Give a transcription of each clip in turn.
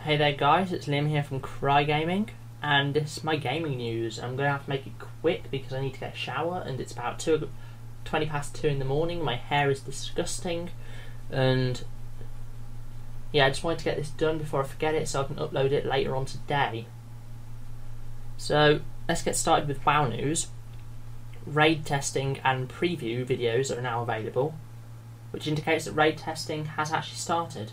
Hey there guys, it's Liam here from KraieGaming, and this is my gaming news. I'm going to have to make it quick because I need to get a shower and it's about 20 past 2 in the morning. My hair is disgusting and yeah, I just wanted to get this done before I forget it so I can upload it later on today. So let's get started with WoW news. Raid testing and preview videos are now available, which indicates that raid testing has actually started.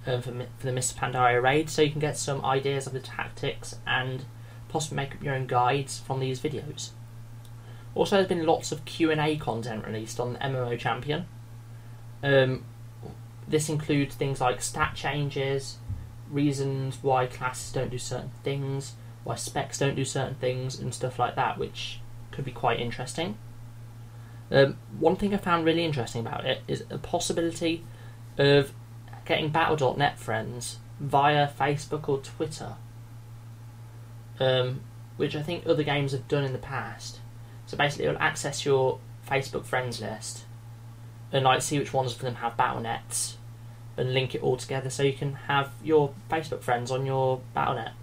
For the Mr. Pandaria raid, so you can get some ideas of the tactics and possibly make up your own guides from these videos. Also, there's been lots of Q&A content released on the MMO Champion. This includes things like stat changes, reasons why classes don't do certain things, why specs don't do certain things, and stuff like that, which could be quite interesting. One thing I found really interesting about it is a possibility of getting Battle.net friends via Facebook or Twitter, which I think other games have done in the past. So basically it'll access your Facebook friends list and like see which ones of them have Battle.nets and link it all together so you can have your Facebook friends on your Battle.net,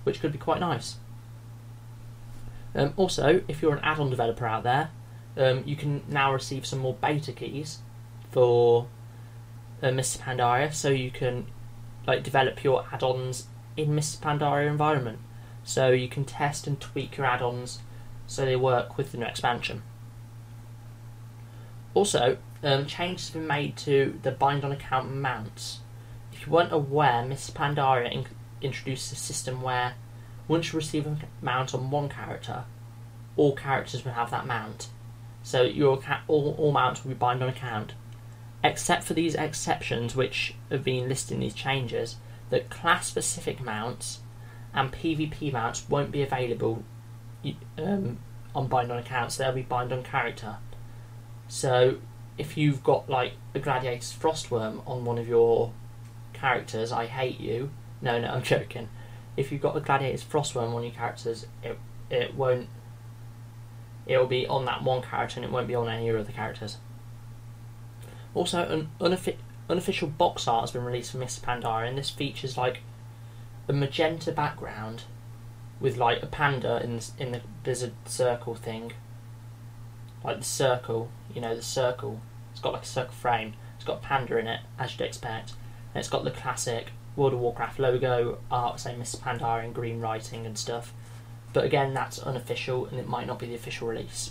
which could be quite nice. Also, if you're an add-on developer out there, you can now receive some more beta keys for Mr. Pandaria, so you can like develop your add-ons in Mr. Pandaria environment, so you can test and tweak your add-ons so they work with the new expansion. Also, changes have been made to the bind on account mounts. If you weren't aware, Mr. Pandaria introduced a system where once you receive a mount on one character, all characters will have that mount, so all mounts will be bind on account. Except for these exceptions which have been listed in these changes, that class-specific mounts and PvP mounts won't be available on bind on accounts, they'll be bind on character. So if you've got like a Gladiator's Frostworm on one of your characters, I hate you. No, I'm joking. If you've got a Gladiator's Frostworm on your characters, it'll be on that one character and it won't be on any other characters. Also, an unofficial box art has been released for Mr. Pandaria, and this features like a magenta background with like a panda in the Blizzard circle thing, like the circle, the circle. It's got like a circle frame. It's got a panda in it, as you'd expect, and it's got the classic World of Warcraft logo art, say Mr. Pandaria in green writing and stuff. But again, that's unofficial, and it might not be the official release.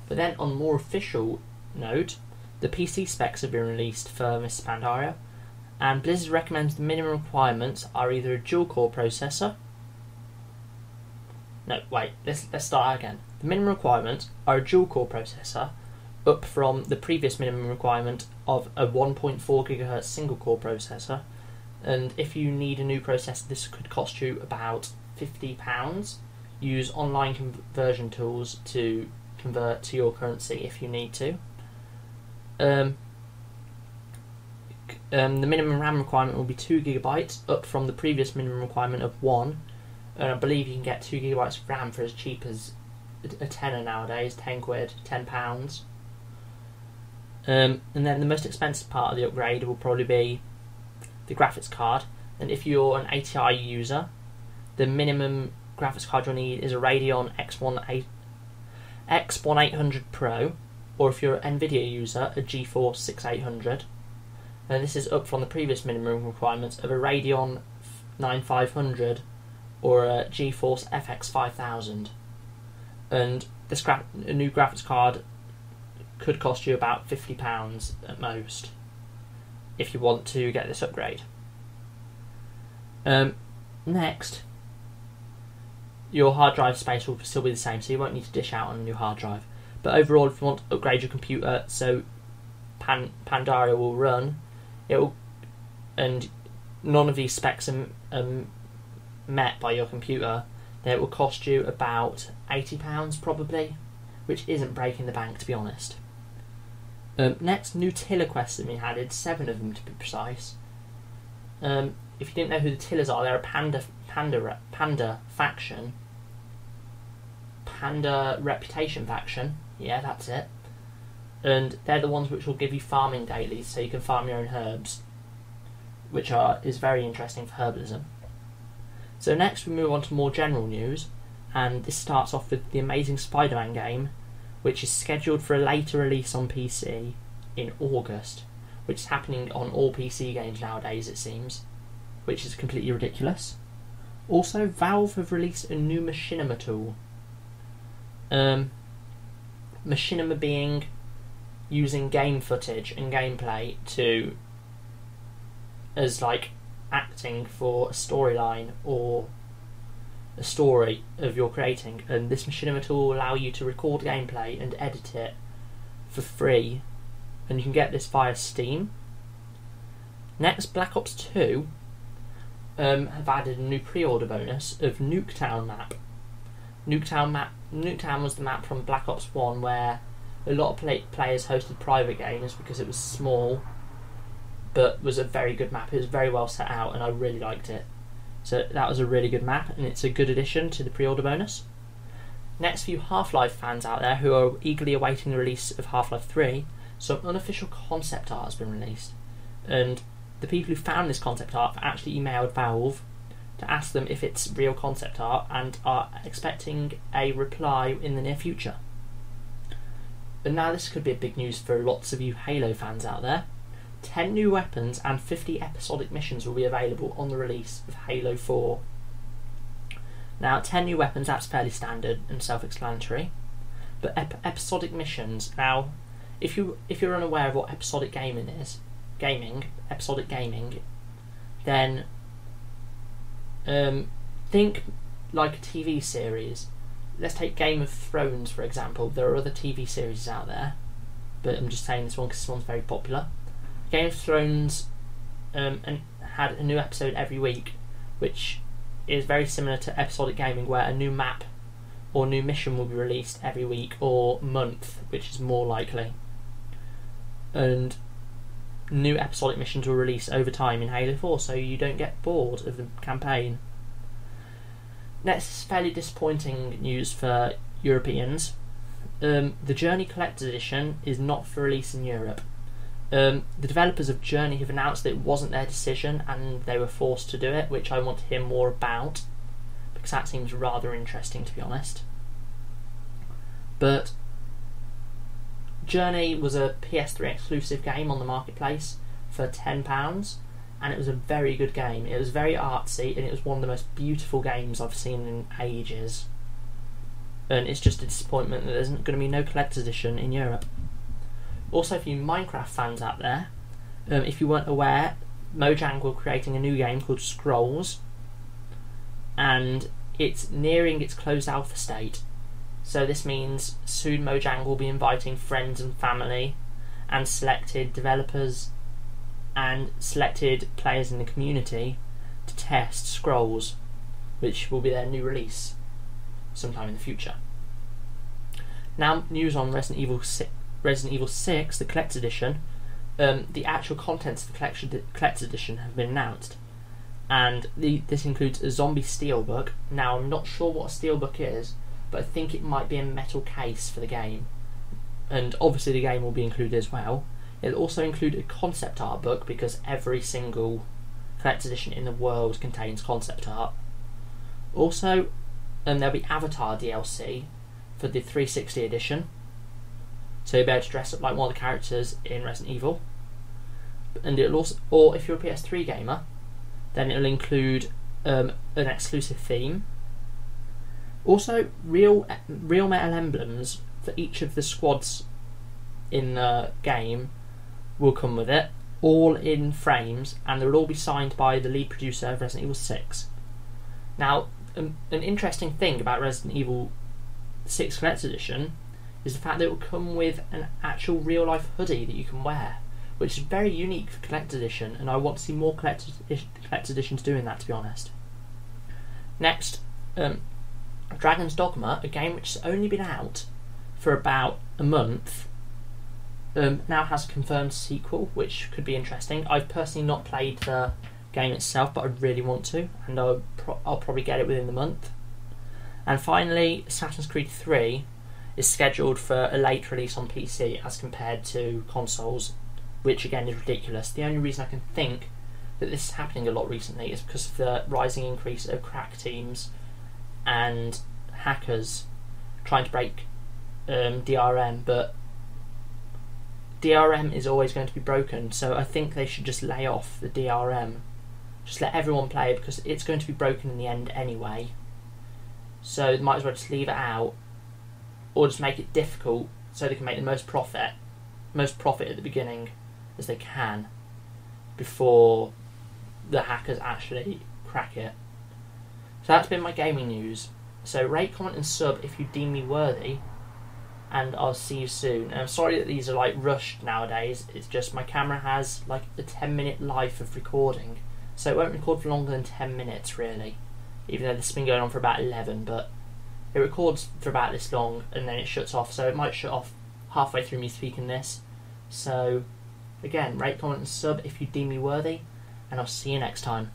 But then, on a more official note, the PC specs have been released for Mr. Pandaria, and Blizzard recommends the minimum requirements are either a dual-core processor. No, wait, let's start again. The minimum requirements are a dual-core processor, up from the previous minimum requirement of a 1.4 GHz single-core processor, and if you need a new processor, this could cost you about £50. Use online conversion tools to convert to your currency if you need to. The minimum RAM requirement will be 2 GB, up from the previous minimum requirement of 1. And I believe you can get 2 GB of RAM for as cheap as a tenner nowadays, 10 quid, £10. And then the most expensive part of the upgrade will probably be the graphics card. And if you're an ATI user, the minimum graphics card you'll need is a Radeon X1800 Pro, or if you're an Nvidia user, a GeForce 6800. And this is up from the previous minimum requirements of a Radeon 9500 or a GeForce FX 5000. And this a new graphics card could cost you about £50 at most if you want to get this upgrade. Next, your hard drive space will still be the same, so you won't need to dish out on a new hard drive. But overall, if you want to upgrade your computer so Pandaria will run, and none of these specs are met by your computer, then it will cost you about £80 probably, which isn't breaking the bank, to be honest. Next, new Tiller quests have been added, 7 of them to be precise. If you didn't know who the Tillers are, they're a panda faction. Panda reputation faction, yeah, that's it. And they're the ones which will give you farming dailies, so you can farm your own herbs. which is very interesting for herbalism. So next we move on to more general news, and this starts off with the Amazing Spider-Man game, which is scheduled for a later release on PC in August, which is happening on all PC games nowadays, it seems, which is completely ridiculous. Also, Valve have released a new machinima tool. Machinima being using game footage and gameplay as like acting for a storyline or a story of your creating, and this machinima tool will allow you to record gameplay and edit it for free, and you can get this via Steam. Next, Black Ops 2 have added a new pre-order bonus of Nuketown map. Nuketown was the map from Black Ops 1 where a lot of players hosted private games because it was small, but was a very good map. It was very well set out and I really liked it. So that was a really good map, and it's a good addition to the pre-order bonus. Next, for you Half-Life fans out there who are eagerly awaiting the release of Half-Life 3, some unofficial concept art has been released, and the people who found this concept art have actually emailed Valve to ask them if it's real concept art and are expecting a reply in the near future. And now this could be a big news for lots of you Halo fans out there. 10 new weapons and 50 episodic missions will be available on the release of Halo 4. Now, 10 new weapons, that's fairly standard and self-explanatory, but episodic missions, now, if you're unaware of what episodic gaming is, then think like a TV series. Let's take Game of Thrones for example. There are other TV series out there, but I'm just saying this one because this one's very popular. Game of Thrones and had a new episode every week, which is very similar to episodic gaming, where a new map or new mission will be released every week or month, which is more likely. And new episodic missions will release over time in Halo 4, so you don't get bored of the campaign. Next is fairly disappointing news for Europeans. The Journey Collector's Edition is not for release in Europe. The developers of Journey have announced that it wasn't their decision and they were forced to do it, which I want to hear more about, because that seems rather interesting, to be honest. But Journey was a PS3 exclusive game on the marketplace for £10, and it was a very good game. It was very artsy and it was one of the most beautiful games I've seen in ages. And it's just a disappointment that there's going to be no collector's edition in Europe. Also, for you Minecraft fans out there, if you weren't aware, Mojang were creating a new game called Scrolls, and it's nearing its closed alpha state. So this means soon Mojang will be inviting friends and family and selected developers and selected players in the community to test Scrolls, which will be their new release sometime in the future. Now, news on Resident Evil 6, the Collector's Edition. The actual contents of the Collector's Edition have been announced, and this includes a zombie steelbook. Now, I'm not sure what a steelbook is, but I think it might be a metal case for the game, and obviously the game will be included as well. It'll also include a concept art book, because every single Collector's Edition in the world contains concept art. Also, there'll be Avatar DLC for the 360 edition, so you'll be able to dress up like one of the characters in Resident Evil. And it'll also, or if you're a PS3 gamer, then it'll include an exclusive theme. Also, real metal emblems for each of the squads in the game will come with it, all in frames, and they'll all be signed by the lead producer of Resident Evil 6. Now, an interesting thing about Resident Evil 6 Collector's Edition is the fact that it will come with an actual real-life hoodie that you can wear, which is very unique for Collector's Edition, and I want to see more Collector's Editions doing that, to be honest. Next, Dragon's Dogma, a game which has only been out for about a month, now has a confirmed sequel, which could be interesting. I've personally not played the game itself, but I really want to, and I'll probably get it within the month. And finally, Assassin's Creed 3 is scheduled for a late release on PC as compared to consoles, which again is ridiculous. The only reason I can think that this is happening a lot recently is because of the rising increase of crack teams and hackers trying to break DRM, but DRM is always going to be broken, so I think they should just lay off the DRM. Just let everyone play, because it's going to be broken in the end anyway. So they might as well just leave it out, or just make it difficult so they can make the most profit at the beginning as they can before the hackers actually crack it. So that's been my gaming news. So rate, comment and sub if you deem me worthy, and I'll see you soon. And I'm sorry that these are like rushed nowadays. It's just my camera has like a 10-minute life of recording, so it won't record for longer than 10 minutes really, even though this has been going on for about 11, but it records for about this long and then it shuts off, so it might shut off halfway through me speaking this. So again, rate, comment and sub if you deem me worthy, and I'll see you next time.